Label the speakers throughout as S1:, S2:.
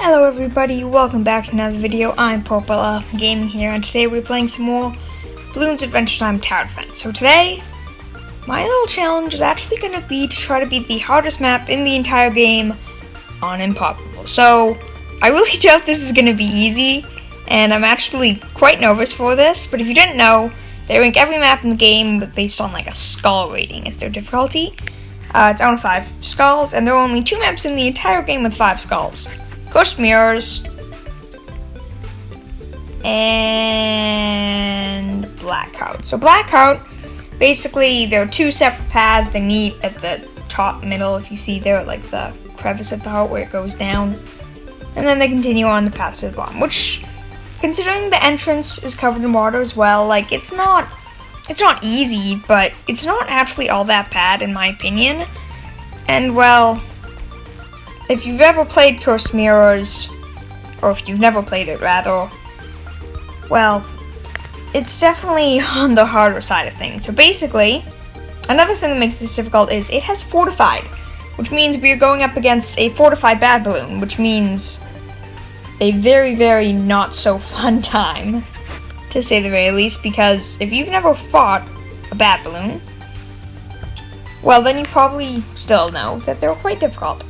S1: Hello everybody, welcome back to another video. I'm Impopable Gaming here, and today we're playing some more Bloons Adventure Time Tower Defense. So today, my little challenge is actually going to be to try to beat the hardest map in the entire game on Impopable. So, I really doubt this is going to be easy, and I'm actually quite nervous for this, but if you didn't know, they rank every map in the game based on like a skull rating as their difficulty. It's out of 5 skulls, and there are only 2 maps in the entire game with 5 skulls. Ghost Mirrors and Blackout. So Blackout, basically there are 2 separate paths. They meet at the top middle, if you see there, like the crevice at the heart where it goes down. And then they continue on the path to the bottom, which, considering the entrance is covered in water as well, like it's not easy, but it's not actually all that bad in my opinion. And well, if you've ever played Cursed Mirrors, or if you've never played it rather, well, it's definitely on the harder side of things. So basically, another thing that makes this difficult is it has fortified, which means we are going up against a fortified bad balloon, which means a very, very not so fun time, to say the very least, because if you've never fought a bad balloon, well, then you probably still know that they're quite difficult.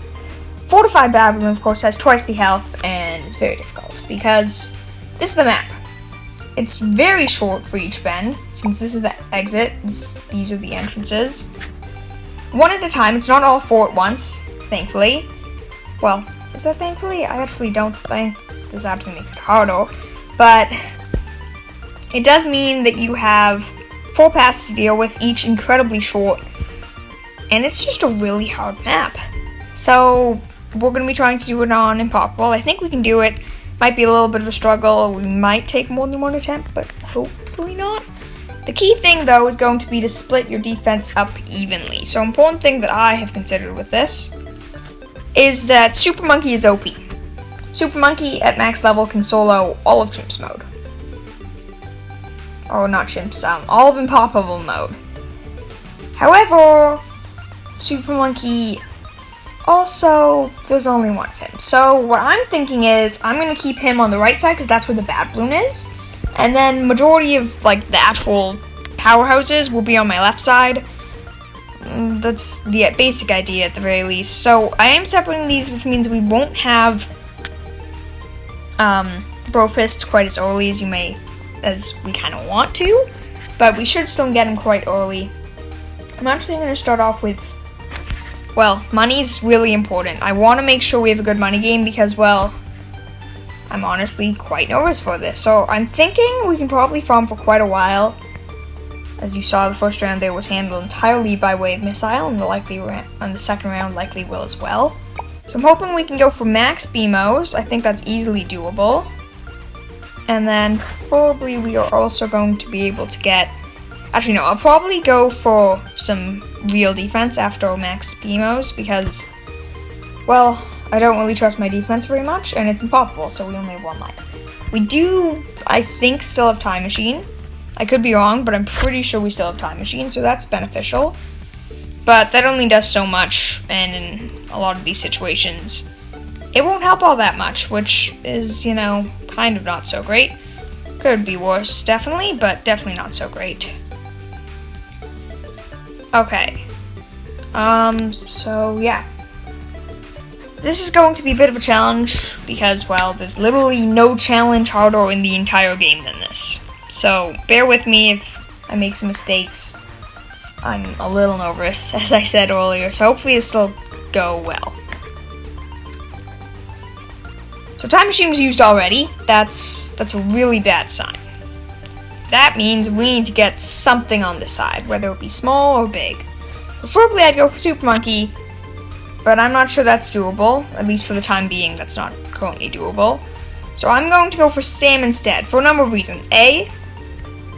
S1: Fortified bad balloon, of course, has twice the health, and it's very difficult, because this is the map. It's very short for each bend, since this is the exit, these are the entrances. One at a time, it's not all 4 at once, thankfully. Well, is that thankfully? I actually don't think this actually makes it harder, but it does mean that you have 4 paths to deal with, each incredibly short, and it's just a really hard map. So we're going to be trying to do it on Impopable. I think we can do it. Might be a little bit of a struggle. We might take more than 1 attempt, but hopefully not. The key thing, though, is going to be to split your defense up evenly. So important thing that I have considered with this is that Super Monkey is OP. Super Monkey at max level can solo all of Chimps mode. Oh, not Chimps, all of Impopable mode. However, Super Monkey also, there's only one of him. So what I'm thinking is I'm going to keep him on the right side because that's where the bad balloon is. And then majority of like the actual powerhouses will be on my left side. That's the basic idea at the very least. So I am separating these, which means we won't have Brofist quite as early as we kind of want to. But we should still get him quite early. I'm actually going to start off with, well, money's really important. I want to make sure we have a good money game because, well, I'm honestly quite nervous for this. So I'm thinking we can probably farm for quite a while. As you saw, the first round there was handled entirely by way of missile, and the second round likely will as well. So I'm hoping we can go for max BMOs. I think that's easily doable. And then probably we are also going to be able to get, actually no, I'll probably go for some real defense after max BMOs because, well, I don't really trust my defense very much, and it's Impopable, so we only have 1 life. We do, I think, still have Time Machine. I could be wrong, but I'm pretty sure we still have Time Machine, so that's beneficial. But that only does so much, and in a lot of these situations, it won't help all that much, which is, you know, kind of not so great. Could be worse, definitely, but definitely not so great. Okay. So yeah. This is going to be a bit of a challenge because, well, there's literally no challenge harder in the entire game than this. So bear with me if I make some mistakes. I'm a little nervous, as I said earlier, so hopefully this will go well. So Time Machine was used already. That's a really bad sign. That means we need to get something on this side, whether it be small or big. Preferably I'd go for Super Monkey, but I'm not sure that's doable. At least for the time being, that's not currently doable. So I'm going to go for Sam instead, for a number of reasons. A,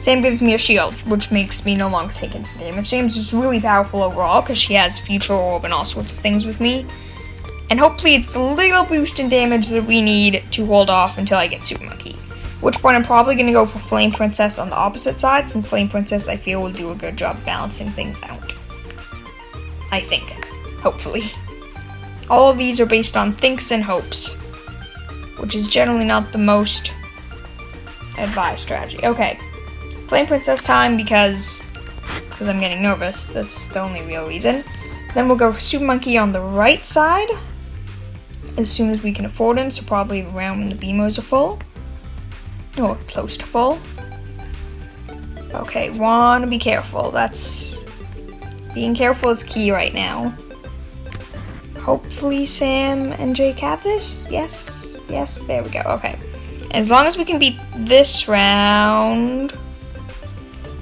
S1: Sam gives me a shield, which makes me no longer take instant damage. Sam's just really powerful overall, because she has Future Orb and all sorts of things with me. And hopefully it's the little boost in damage that we need to hold off until I get Super Monkey. Which point I'm probably going to go for Flame Princess on the opposite side, since Flame Princess I feel will do a good job balancing things out. I think. Hopefully. All of these are based on thinks and hopes. which is generally not the most advised strategy. Okay, Flame Princess time because I'm getting nervous. That's the only real reason. Then we'll go for Super Monkey on the right side as soon as we can afford him, so probably around when the Beamos are full. Or close to full. Okay, wanna be careful. Being careful is key right now. Hopefully Sam and Jake have this. Yes, there we go. Okay. As long as we can beat this round.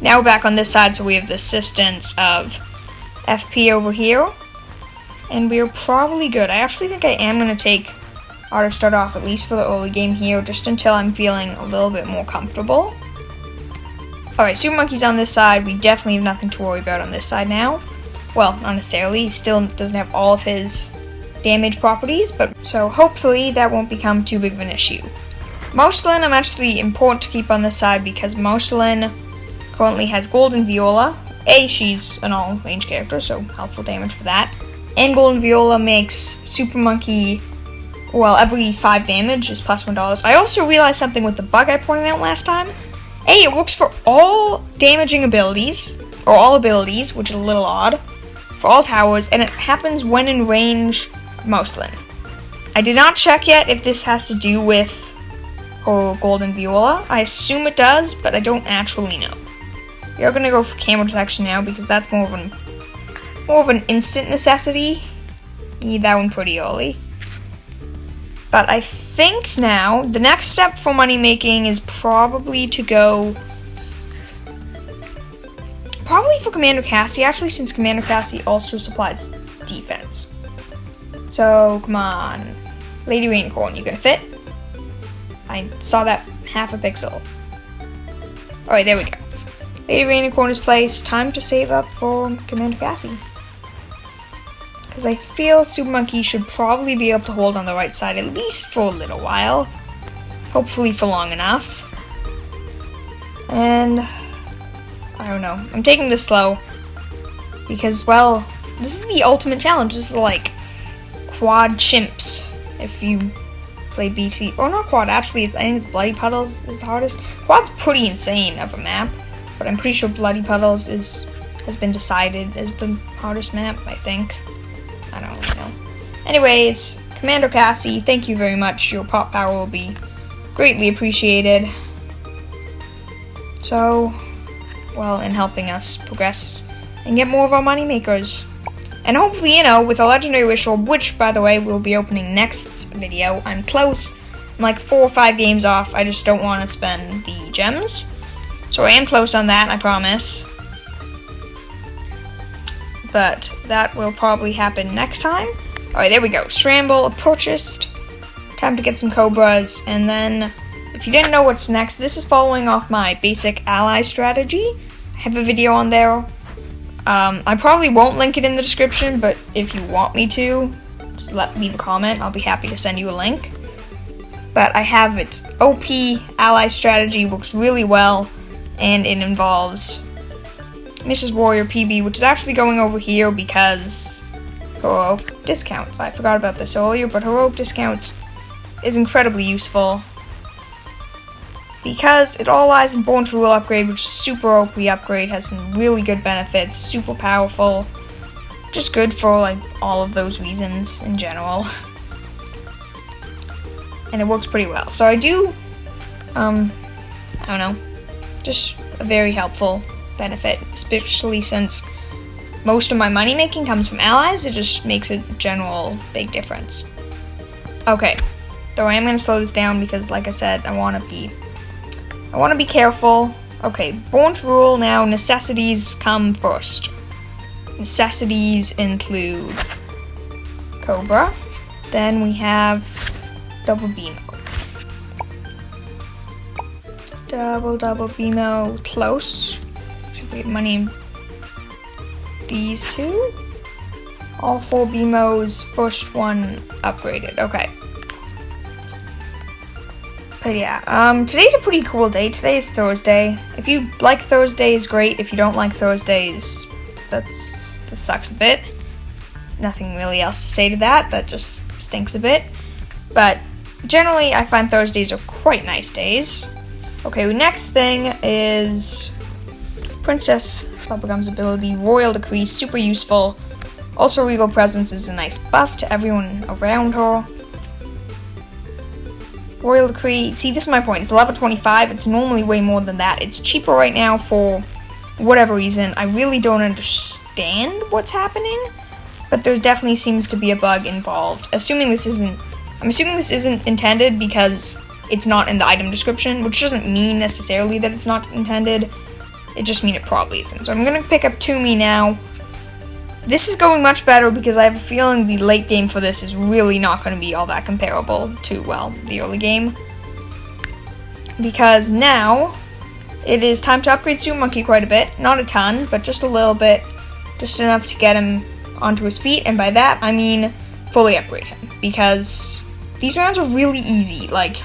S1: Now we're back on this side, so we have the assistance of FP over here. And we're probably good. I actually think I am going to take Auto Start off, at least for the early game here, just until I'm feeling a little bit more comfortable. Alright, Super Monkey's on this side. We definitely have nothing to worry about on this side now. Well, not necessarily. He still doesn't have all of his damage properties, but so hopefully that won't become too big of an issue. Mousselin, I'm actually important to keep on this side because Mousselin currently has Golden Viola. She's an all-range character, so helpful damage for that. And Golden Viola makes Super Monkey, well, every 5 damage is plus $1. I also realized something with the bug I pointed out last time. It works for all damaging abilities, or all abilities, which is a little odd, for all towers, and it happens when in range of Mousselin. I did not check yet if this has to do with her Golden Viola. I assume it does, but I don't actually know. We are going to go for Camera Protection now because that's more of an instant necessity. You need that one pretty early. But I think now the next step for money making is probably to go for Commander Cassie, actually, since Commander Cassie also supplies defense. So come on, Lady Rainicorn, you gonna fit? I saw that half a pixel. Alright, there we go. Lady Rainicorn is placed. Time to save up for Commander Cassie. Because I feel Super Monkey should probably be able to hold on the right side at least for a little while. Hopefully for long enough. And I don't know. I'm taking this slow. Because, well, this is the ultimate challenge. This is like quad chimps. If you play BT. Or not quad, actually, I think it's Bloody Puddles is the hardest. Quad's pretty insane of a map. But I'm pretty sure Bloody Puddles has been decided as the hardest map, I think. I don't really know. Anyways, Commander Cassie, thank you very much. Your pop power will be greatly appreciated. So, well, in helping us progress and get more of our money makers. And hopefully, with a Legendary Wish Orb, which, by the way, we'll be opening next video. I'm close. I'm like 4 or 5 games off. I just don't want to spend the gems. So I am close on that, I promise. But that will probably happen next time. Alright, there we go. Scramble purchased. Time to get some Cobras. And then, if you didn't know what's next, this is following off my basic ally strategy. I have a video on there. I probably won't link it in the description, but if you want me to, just leave a comment. I'll be happy to send you a link. But I have its OP ally strategy, works really well. And it involves Mrs. Warrior PB, which is actually going over here because heroic discounts. I forgot about this earlier, but heroic discounts is incredibly useful because it all lies in Born to Rule upgrade, which is super OP upgrade, has some really good benefits, super powerful, just good for like all of those reasons in general. And it works pretty well. So I do, I don't know, just a very helpful benefit, especially since most of my money making comes from allies. It just makes a general big difference. Okay, though I am going to slow this down because, like I said, I want to be careful. Okay, Born to Rule now. Necessities come first. Necessities include Cobra. Then we have Double Beamo. Double Beamo close. So we have money in these two. All 4 Beamos, first one upgraded. Okay. But yeah, today's a pretty cool day. Today is Thursday. If you like Thursdays, great. If you don't like Thursdays, that sucks a bit. Nothing really else to say to that. That just stinks a bit. But generally, I find Thursdays are quite nice days. Okay, next thing is Princess Bubblegum's ability, Royal Decree, super useful. Also, Regal Presence is a nice buff to everyone around her. Royal Decree, see, this is my point. It's level 25. It's normally way more than that. It's cheaper right now for whatever reason. I really don't understand what's happening, but there definitely seems to be a bug involved. I'm assuming this isn't intended because it's not in the item description, which doesn't mean necessarily that it's not intended. It just means it probably isn't. So I'm gonna pick up Toomey now. This is going much better because I have a feeling the late game for this is really not going to be all that comparable to, well, the early game. Because now, it is time to upgrade Super Monkey quite a bit. Not a ton, but just a little bit. Just enough to get him onto his feet, and by that, I mean fully upgrade him. Because these rounds are really easy, like...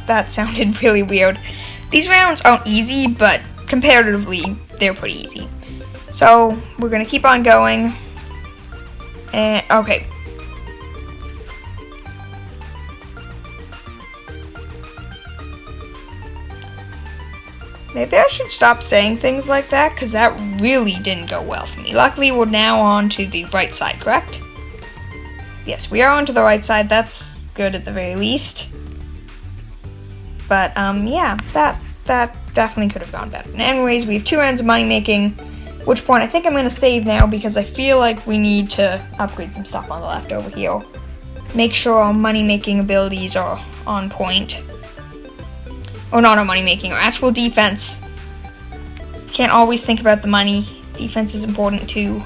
S1: that sounded really weird. These rounds aren't easy, but comparatively, they're pretty easy. So, we're gonna keep on going. And, okay. Maybe I should stop saying things like that, because that really didn't go well for me. Luckily, we're now on to the right side, correct? Yes, we are on to the right side. That's good at the very least. But, yeah, that definitely could have gone better. And anyways, we have 2 rounds of money making, which point I think I'm going to save now because I feel like we need to upgrade some stuff on the left over here. Make sure our money making abilities are on point. Or not our money making, our actual defense. Can't always think about the money. Defense is important too.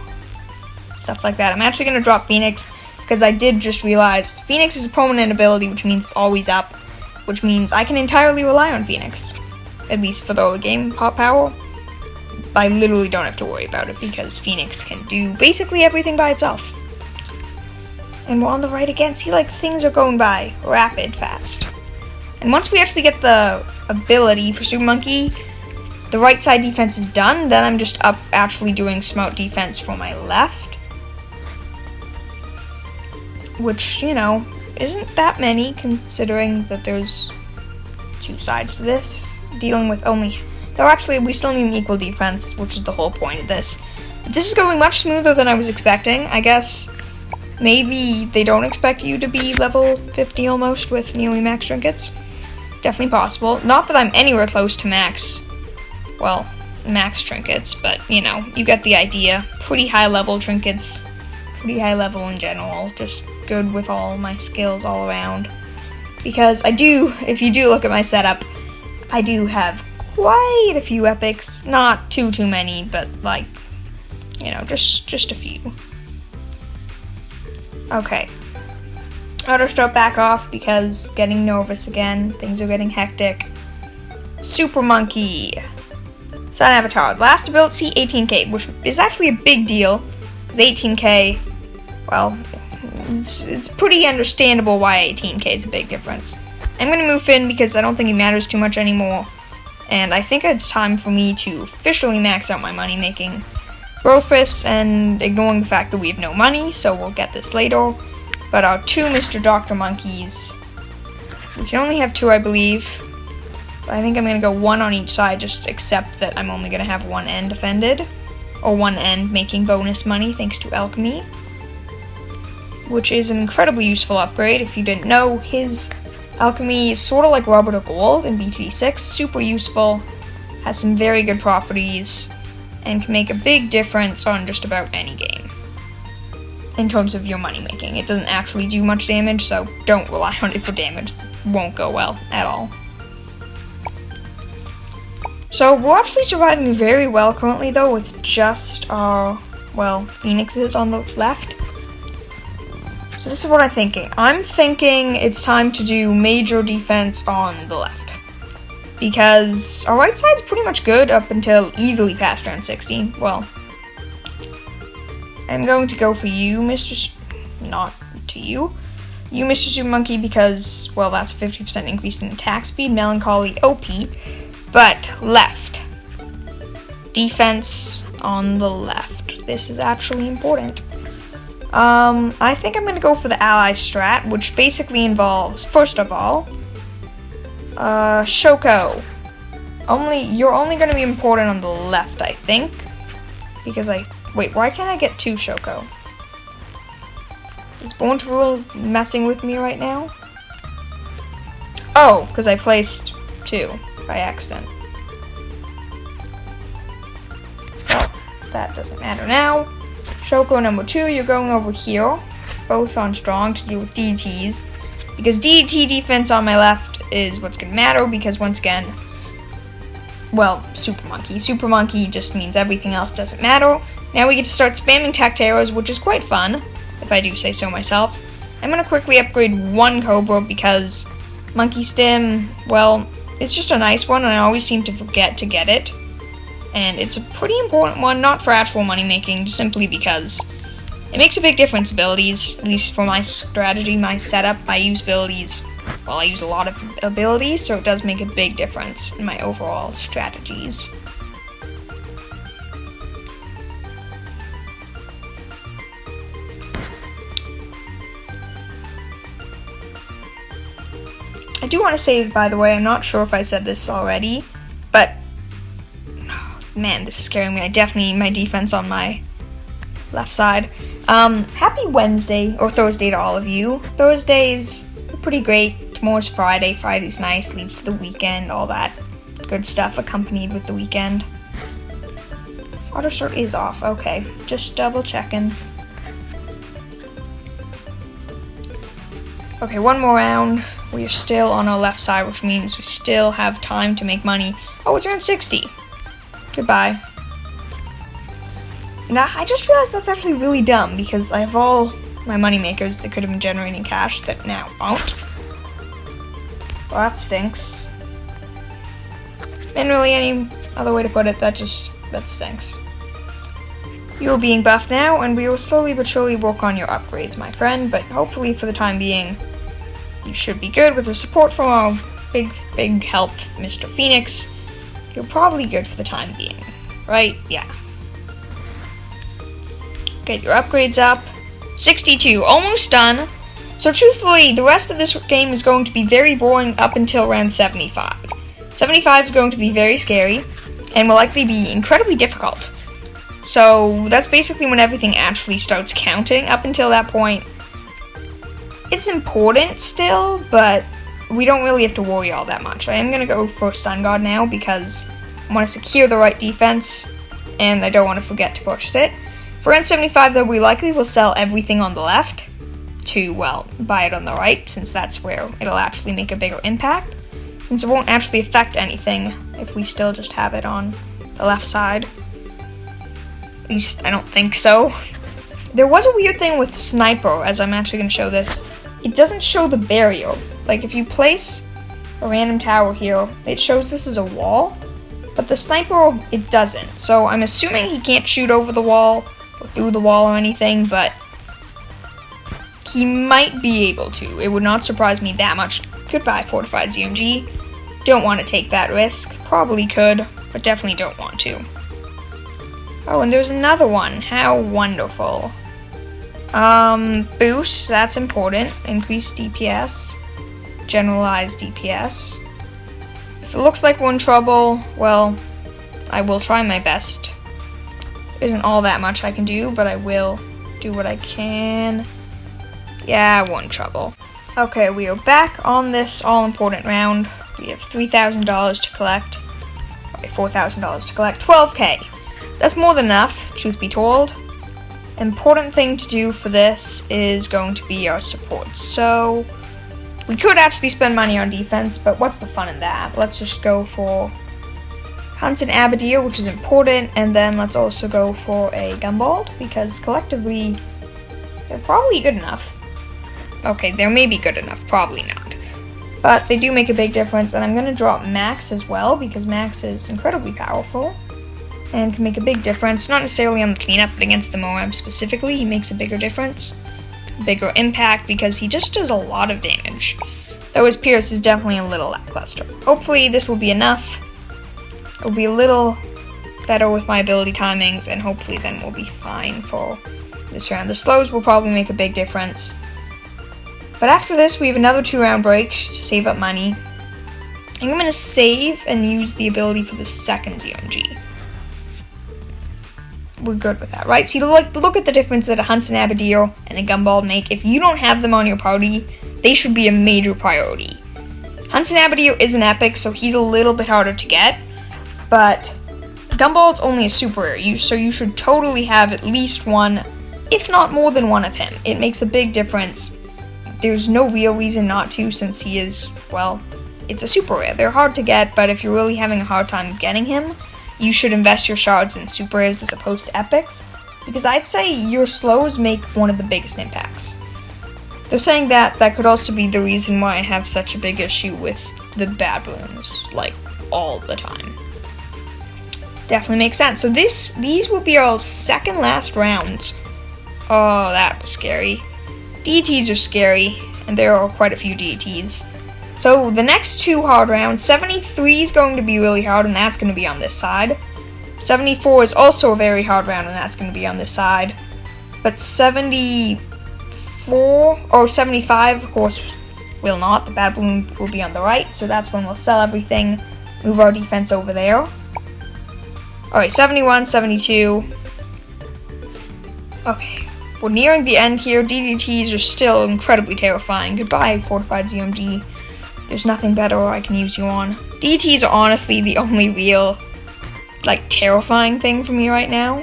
S1: Stuff like that. I'm actually going to drop Phoenix because I did just realize Phoenix is a permanent ability, which means it's always up, which means I can entirely rely on Phoenix. At least for the early game pop power. I literally don't have to worry about it because Phoenix can do basically everything by itself. And we're on the right again. See, like, things are going by rapid fast. And once we actually get the ability for Super Monkey, the right side defense is done, then I'm just up actually doing smart defense for my left. Which, you know, isn't that many considering that there's 2 sides to this. Dealing with only... Though actually, we still need an equal defense, which is the whole point of this. But this is going much smoother than I was expecting. I guess maybe they don't expect you to be level 50 almost with nearly max trinkets. Definitely possible. Not that I'm anywhere close to max, well, max trinkets, but, you know, you get the idea. Pretty high level trinkets. Pretty high level in general. Just good with all my skills all around. Because I do, if you do look at my setup, I do have quite a few epics. Not too many, but like, you know, just a few. Okay. Auto start back off because getting nervous again. Things are getting hectic. Super Monkey. Sun Avatar. Last ability 18k, which is actually a big deal. Because 18k, well, it's pretty understandable why 18k is a big difference. I'm going to move Finn because I don't think he matters too much anymore. And I think it's time for me to officially max out my money making Brofist, and ignoring the fact that we have no money, so we'll get this later. But our 2 Mr. Dr. Monkeys, we can only have 2, I believe. But I think I'm going to go 1 on each side, just accept that I'm only going to have 1 end defended. Or 1 end making bonus money thanks to Alchemy. Which is an incredibly useful upgrade. If you didn't know, his Alchemy is sort of like Rubber to Gold in BT6, super useful, has some very good properties, and can make a big difference on just about any game. In terms of your money making. It doesn't actually do much damage, so don't rely on it for damage. It won't go well at all. So we're actually surviving very well currently though, with just our, well, Phoenixes on the left. So this is what I'm thinking. I'm thinking it's time to do major defense on the left. Because our right side's pretty much good up until easily past round 16. Well, I'm going to go for you, not to you. You, Mr. Super Monkey, because, well, that's a 50% increase in attack speed, melancholy, OP. But left. Defense on the left. This is actually important. I think I'm gonna go for the ally strat, which basically involves, first of all, Shoko. You're only gonna be important on the left, I think. Because wait, why can't I get 2 Shoko? Is Born to Rule messing with me right now? Oh, because I placed 2 by accident. Well, that doesn't matter now. Shoko number 2, you're going over here, both on strong to deal with DDTs. Because DDT defense on my left is what's going to matter, because once again, well, Super Monkey. Super Monkey just means everything else doesn't matter. Now we get to start spamming Tact Arrows, which is quite fun, if I do say so myself. I'm going to quickly upgrade 1 Cobra because Monkey Stim, well, it's just a nice one and I always seem to forget to get it. And it's a pretty important one, not for actual money making, just simply because it makes a big difference, abilities, at least for my strategy, my setup. I use abilities, well, I use a lot of abilities, so it does make a big difference in my overall strategies. I do want to say, by the way, I'm not sure if I said this already, but man, this is scaring me. I definitely need my defense on my left side. Happy Wednesday, or Thursday to all of you. Thursdays are pretty great. Tomorrow's Friday. Friday's nice, leads to the weekend, all that good stuff accompanied with the weekend. Auto start is off, okay. Just double checking. Okay, 1 more round. We are still on our left side, which means we still have time to make money. Oh, it's around 60. Goodbye. Now, I just realized that's actually really dumb because I have all my money makers that could have been generating cash that now won't. Well, that stinks. And really any other way to put it, that stinks. You are being buffed now, and we will slowly but surely work on your upgrades, my friend, but hopefully for the time being, you should be good with the support from our big help, Mr. Phoenix. You're probably good for the time being, right? Yeah. Get your upgrades up. 62, almost done. So truthfully, the rest of this game is going to be very boring up until around 75. 75 is going to be very scary, and will likely be incredibly difficult. So that's basically when everything actually starts counting. Up until that point, it's important still, but we don't really have to worry all that much. I am going to go for Sun God now because I want to secure the right defense, and I don't want to forget to purchase it. For N75 though, we likely will sell everything on the left to, well, buy it on the right, since that's where it'll actually make a bigger impact. Since it won't actually affect anything if we still just have it on the left side. At least, I don't think so. There was a weird thing with Sniper, as I'm actually going to show this. It doesn't show the barrier. Like, if you place a random tower here, it shows this as a wall, but the Sniper, it doesn't. So I'm assuming he can't shoot over the wall, or through the wall or anything, but he might be able to. It would not surprise me that much. Goodbye, Fortified ZMG. Don't want to take that risk. Probably could, but definitely don't want to. Oh, and there's another one. How wonderful. Boost, that's important. Increased DPS. Generalized DPS. If it looks like we're in trouble, well, I will try my best. There isn't all that much I can do, but I will do what I can. Yeah, we're in trouble. Okay, we are back on this all-important round. We have $3,000 to collect. Okay, $4,000 to collect. 12k. That's more than enough, truth be told. Important thing to do for this is going to be our support. So, we could actually spend money on defense, but what's the fun in that? Let's just go for Hunt and Abadir, which is important, and then let's also go for a Gumball, because collectively, they're probably good enough. Okay, they may be good enough, probably not. But they do make a big difference, and I'm going to drop Max as well, because Max is incredibly powerful and can make a big difference, not necessarily on the cleanup, but against the Moab specifically, he makes a bigger difference, bigger impact, because he just does a lot of damage. Though his Pierce is definitely a little lackluster. Hopefully this will be enough. It will be a little better with my ability timings, and hopefully then we'll be fine for this round. The slows will probably make a big difference. But after this, we have another 2-round break to save up money. I'm going to save and use the ability for the second ZMG. We're good with that, right? See, look at the difference that a Hunts and Abadil and a Gumball make. If you don't have them on your party, they should be a major priority. Hunts and Abadil isn't epic, so he's a little bit harder to get. But Gumball's only a super rare, so you should totally have at least one, if not more than one of him. It makes a big difference. There's no real reason not to, since he is, well, it's a super rare. They're hard to get, but if you're really having a hard time getting him, you should invest your shards in super rares as opposed to epics, because I'd say your slows make one of the biggest impacts. They're saying that could also be the reason why I have such a big issue with the bad balloons, like, all the time. Definitely makes sense. So these will be our second last rounds. Oh, that was scary. DETs are scary, and there are quite a few DETs. So the next 2 hard rounds, 73 is going to be really hard, and that's going to be on this side. 74 is also a very hard round, and that's going to be on this side. But 74, or 75, of course, will not. The bad balloon will be on the right, so that's when we'll sell everything, move our defense over there. Alright, 71, 72. Okay, we're nearing the end here. DDTs are still incredibly terrifying. Goodbye, Fortified ZMG. There's nothing better I can use you on. DDTs are honestly the only real, like, terrifying thing for me right now.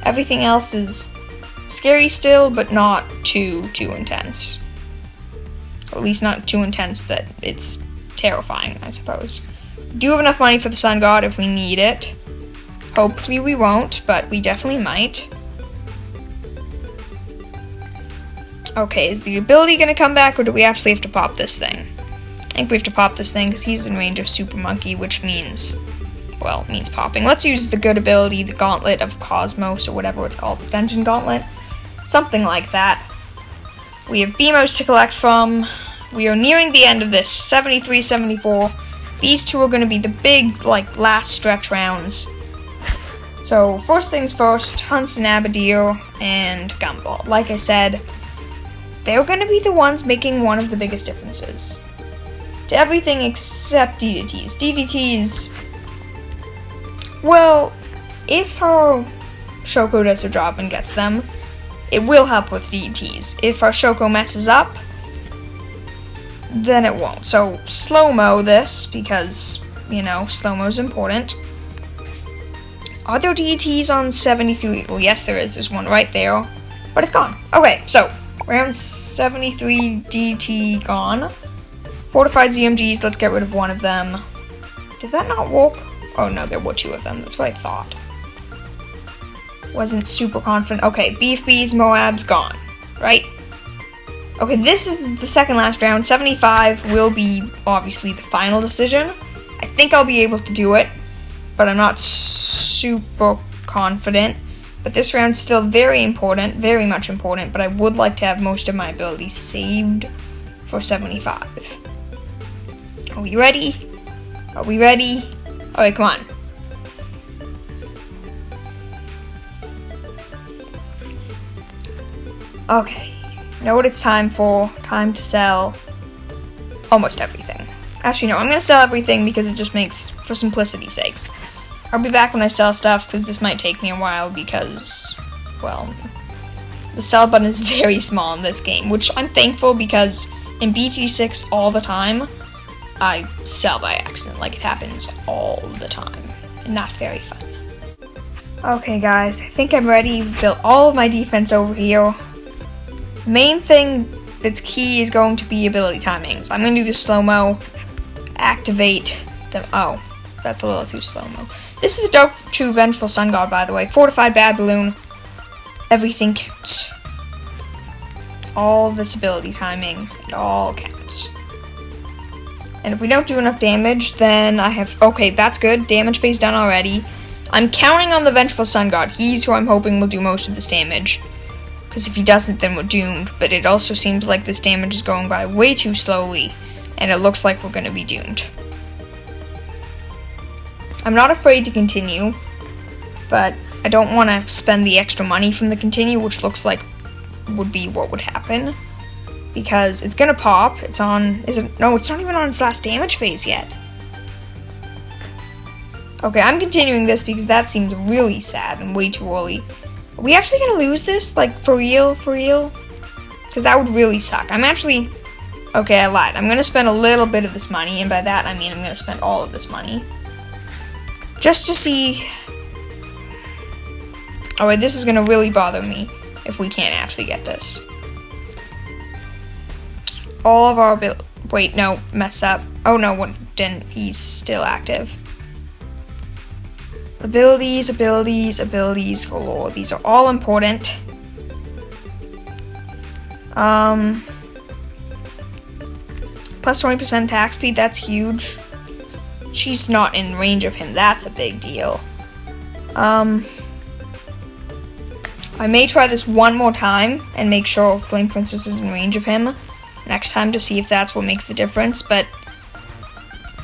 S1: Everything else is scary still, but not too intense. Or at least not too intense that it's terrifying, I suppose. Do have enough money for the Sun God if we need it. Hopefully we won't, but we definitely might. Okay, is the ability gonna come back, or do we actually have to pop this thing? I think we have to pop this thing, because he's in range of Super Monkey, which means, well, means popping. Let's use the good ability, the Gauntlet of Cosmos, or whatever it's called, the Dungeon Gauntlet. Something like that. We have BMOs to collect from. We are nearing the end of this, 73, 74. These two are going to be the big, like, last stretch rounds. So, first things first, Hunts and Abadil and Gumball. Like I said, they're going to be the ones making one of the biggest differences. To everything except DDTs. DDTs, well, if our Shoko does their job and gets them, it will help with DDTs. If our Shoko messes up, then it won't. So, slow-mo this, because, you know, slow-mo's important. Are there DDTs on 73? Well, yes, there is. There's one right there, but it's gone. Okay, so, round 73 DDT gone. Fortified ZMGs, let's get rid of one of them. Did that not work? Oh no, there were 2 of them. That's what I thought. Wasn't super confident. Okay, Beefies, Moab's gone, right? Okay, this is the second last round. 75 will be, obviously, the final decision. I think I'll be able to do it, but I'm not super confident. But this round's still very important, very much important, but I would like to have most of my abilities saved for 75. Are we ready? Are we ready? Alright, come on. Okay, know what it's time for. Time to sell almost everything. Actually, no, I'm going to sell everything because it just makes, for simplicity's sakes. I'll be back when I sell stuff, because this might take me a while because, well, the sell button is very small in this game, which I'm thankful because in BT6 all the time, I sell by accident, like it happens all the time. Not very fun. Okay guys, I think I'm ready. Built all of my defense over here. Main thing that's key is going to be ability timings. I'm going to do the slow-mo. Activate them. Oh, that's a little too slow-mo. This is the Dark True Vengeful Sun God, by the way. Fortified Bad Balloon. Everything counts. All this ability timing, it all counts. And if we don't do enough damage, then I have... Okay, that's good. Damage phase done already. I'm counting on the Vengeful Sun God. He's who I'm hoping will do most of this damage. Because if he doesn't, then we're doomed. But it also seems like this damage is going by way too slowly. And it looks like we're going to be doomed. I'm not afraid to continue. But I don't want to spend the extra money from the continue, which looks like would be what would happen. Because it's gonna pop. It's on, no, it's not even on its last damage phase yet. Okay, I'm continuing this because that seems really sad and way too early. Are we actually gonna lose this? Like, for real? For real? Because that would really suck. Okay, I lied. I'm gonna spend a little bit of this money, and by that I mean I'm gonna spend all of this money. Just to see... Oh wait, this is gonna really bother me if we can't actually get this. All of our wait, no, messed up. Oh no, what didn't? He's still active. Abilities galore. These are all important. Plus 20% attack speed, that's huge. She's not in range of him, that's a big deal. I may try this one more time and make sure Flame Princess is in range of him next time to see if that's what makes the difference, but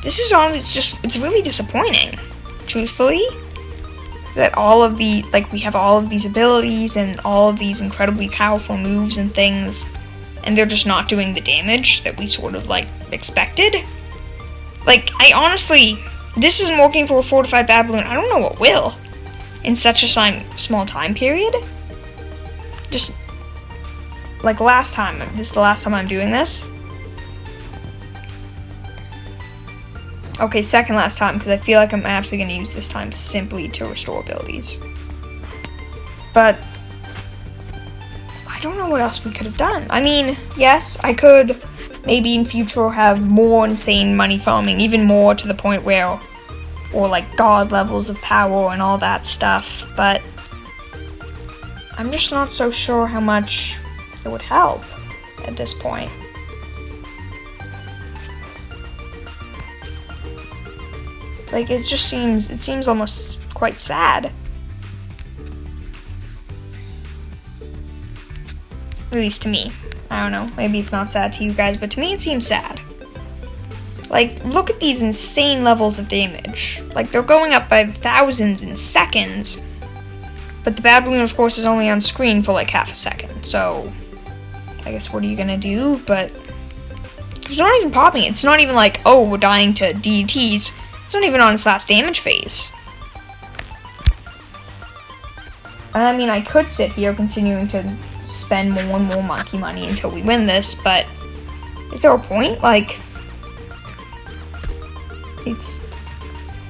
S1: this is it's really disappointing, truthfully, that all of the, like, we have all of these abilities and all of these incredibly powerful moves and things, and they're just not doing the damage that we sort of, like, expected. Like, I honestly, this isn't working for a fortified bad balloon. I don't know what will in such a small time period. Just, like, last time, this is the last time I'm doing this. Okay, second last time, because I feel like I'm actually going to use this time simply to restore abilities. But I don't know what else we could have done. I mean, yes, I could maybe in future have more insane money farming, even more to the point where, or like god levels of power and all that stuff, but I'm just not so sure how much it would help at this point. Like, it seems almost quite sad. At least to me. I don't know, maybe it's not sad to you guys, but to me it seems sad. Like, look at these insane levels of damage. Like, they're going up by thousands in seconds, but the bad balloon, of course, is only on screen for like half a second, so I guess what are you gonna do? But it's not even popping. It's not even like, oh, we're dying to DDTs. It's not even on its last damage phase. And I mean, I could sit here continuing to spend more and more monkey money until we win this, but is there a point? Like, it's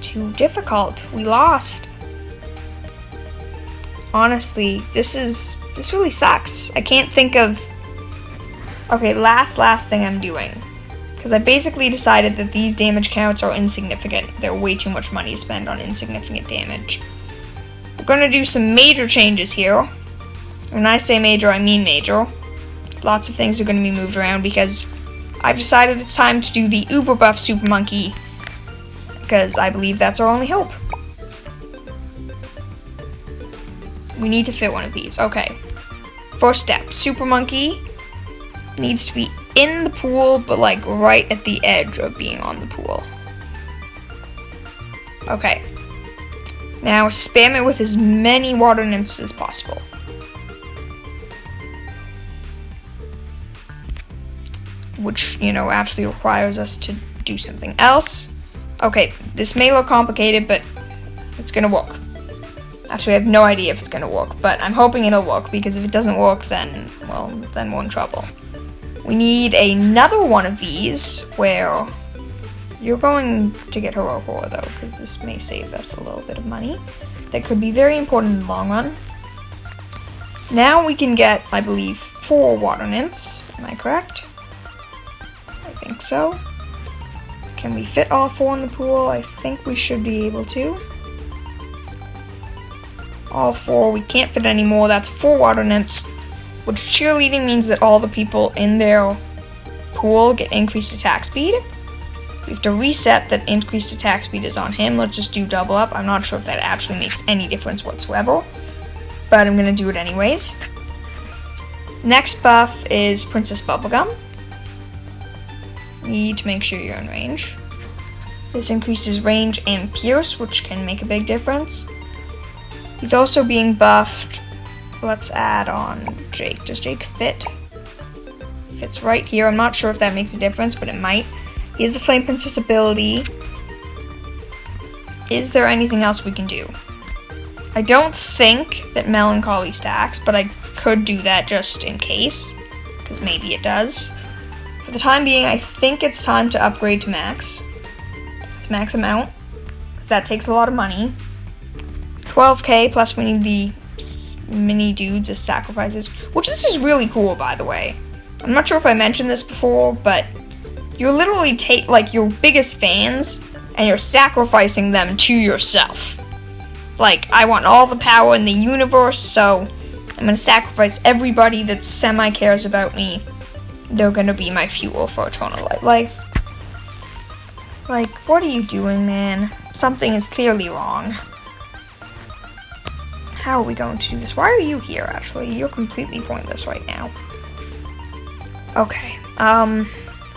S1: too difficult. We lost. Honestly, this really sucks. I can't think of... Okay, last thing I'm doing. Because I basically decided that these damage counts are insignificant. They're way too much money to spend on insignificant damage. We're going to do some major changes here. When I say major, I mean major. Lots of things are going to be moved around because I've decided it's time to do the uber buff Super Monkey. Because I believe that's our only hope. We need to fit one of these. Okay. First step, Super Monkey needs to be in the pool, but like right at the edge of being on the pool. Okay. Now spam it with as many water nymphs as possible. Which, you know, actually requires us to do something else. Okay, this may look complicated, but it's gonna work. Actually, I have no idea if it's gonna work, but I'm hoping it'll work, because if it doesn't work, then, well, then we're in trouble. We need another one of these, where you're going to get Heroic Ore, though, because this may save us a little bit of money. That could be very important in the long run. Now we can get, I believe, 4 water nymphs. Am I correct? I think so. Can we fit all 4 in the pool? I think we should be able to. All 4. We can't fit any more. That's 4 water nymphs. Which cheerleading means that all the people in their pool get increased attack speed. We have to reset that increased attack speed is on him. Let's just do double up. I'm not sure if that actually makes any difference whatsoever, but I'm going to do it anyways. Next buff is Princess Bubblegum. Need to make sure you're in range. This increases range and pierce, which can make a big difference. He's also being buffed let's add on Jake. Does Jake fit? Fits right here. I'm not sure if that makes a difference, but it might. He has the Flame Princess ability. Is there anything else we can do? I don't think that Melancholy stacks, but I could do that just in case, because maybe it does. For the time being, I think it's time to upgrade to max. Let's max him out, because that takes a lot of money. 12k, plus we need the mini dudes as sacrifices, which this is really cool, by the way. I'm not sure if I mentioned this before, but you literally take, like, your biggest fans, and you're sacrificing them to yourself. Like, I want all the power in the universe, so I'm gonna sacrifice everybody that semi-cares about me. They're gonna be my fuel for eternal life. Like, what are you doing, man? Something is clearly wrong. How are we going to do this? Why are you here, actually? You're completely pointless right now. Okay,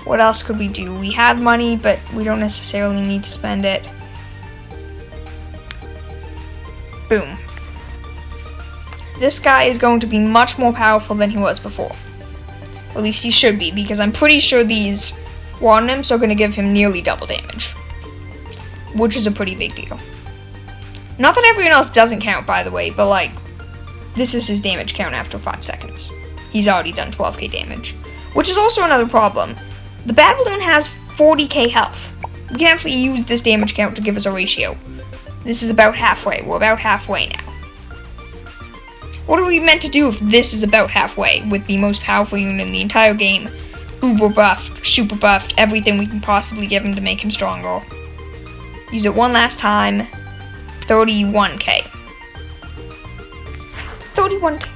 S1: what else could we do? We have money, but we don't necessarily need to spend it. Boom. This guy is going to be much more powerful than he was before. At least he should be, because I'm pretty sure these water nymphs are going to give him nearly double damage. Which is a pretty big deal. Not that everyone else doesn't count, by the way, but like, this is his damage count after 5 seconds. He's already done 12k damage. Which is also another problem. The Bad Balloon has 40k health. We can actually use this damage count to give us a ratio. This is about halfway. We're about halfway now. What are we meant to do if this is about halfway with the most powerful unit in the entire game? Uber buffed, super buffed, everything we can possibly give him to make him stronger. Use it one last time. 31k. 31k.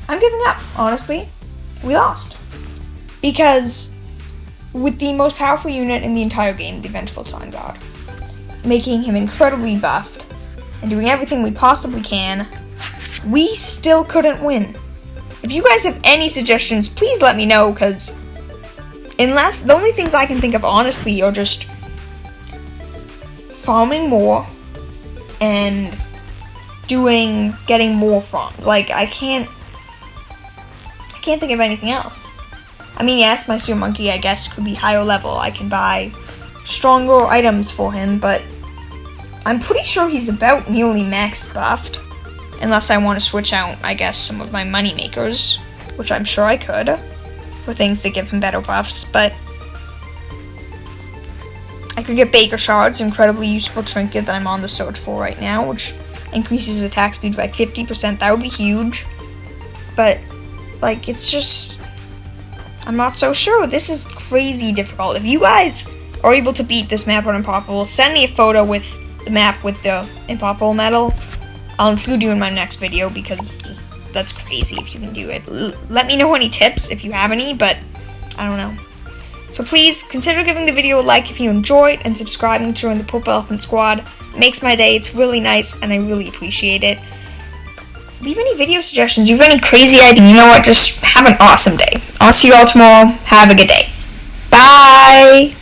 S1: I'm giving up, honestly. We lost. Because with the most powerful unit in the entire game, the Vengeful Sun God, making him incredibly buffed, and doing everything we possibly can, we still couldn't win. If you guys have any suggestions, please let me know, because the only things I can think of, honestly, are just farming more and getting more farms. Like, I can't think of anything else. I mean, yes, my Sewer Monkey, I guess, could be higher level. I can buy stronger items for him, but I'm pretty sure he's about nearly max buffed. Unless I want to switch out, I guess, some of my money makers, which I'm sure I could, for things that give him better buffs, but I could get Baker Shards, incredibly useful trinket that I'm on the search for right now, which increases attack speed by 50%. That would be huge, but, like, it's just, I'm not so sure. This is crazy difficult. If you guys are able to beat this map on Impopable, send me a photo with the map with the Impopable medal. I'll include you in my next video, because just, that's crazy if you can do it. Let me know any tips if you have any, but I don't know. So please consider giving the video a like if you enjoyed, and subscribing to join the Purple Elephant Squad. It makes my day. It's really nice, and I really appreciate it. Leave any video suggestions. You have any crazy idea? You know what? Just have an awesome day. I'll see you all tomorrow. Have a good day. Bye!